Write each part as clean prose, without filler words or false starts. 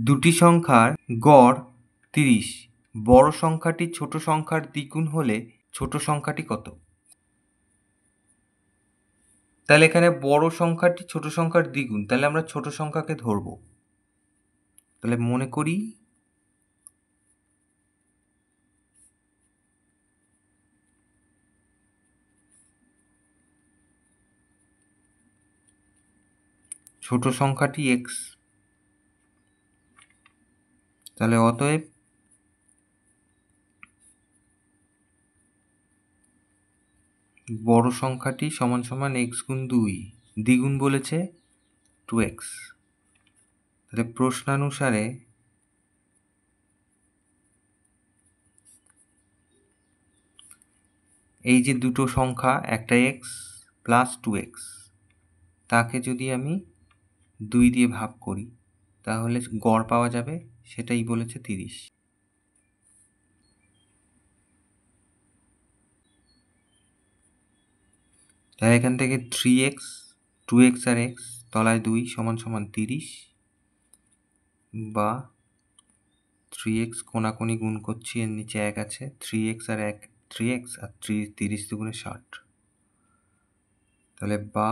দুটি সংখ্যার গড় 30। বড় সংখ্যাটি ছোট সংখ্যার দ্বিগুণ হলে ছোট সংখ্যাটি কত? তাহলে এখানে বড় সংখ্যাটি ছোট সংখ্যার দ্বিগুণ, তাহলে আমরা ছোট সংখ্যাকে ধরব। তাহলে মনে করি ছোট সংখ্যাটি x। তাহলে অতএব বড় সংখ্যাটি সমান সমান x গুণ 2, দ্বিগুণ বলেছে 2x। তাহলে প্রশ্নানুসারে এই যে দুটো সংখ্যা, একটা x প্লাস 2x, তাকে যদি আমি 2 দিয়ে ভাগ করি তাহলে গড় পাওয়া যাবে, সেটাই বলেছে 30। তাহলে এখান থেকে 3x, 2x আর x তলায় 2 সমান সমান 30, বা 3x কোনাকুনি গুণ করছি, এর নিচে 1 আছে, 3x আর 1 3x আর 30 দুগুণে 60। তাহলে বা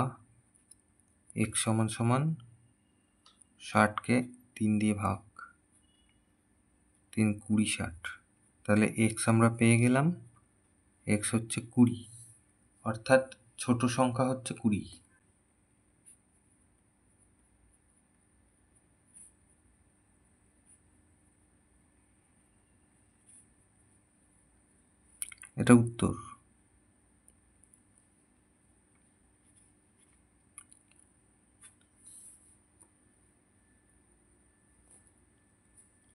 x সমান সমান 60কে 3 দিয়ে ভাগ, 3 20 60। তাহলে x আমরা পেয়ে গেলাম, x হচ্ছে 20, অর্থাৎ ছোট সংখ্যা হচ্ছে 20। এটা উত্তর।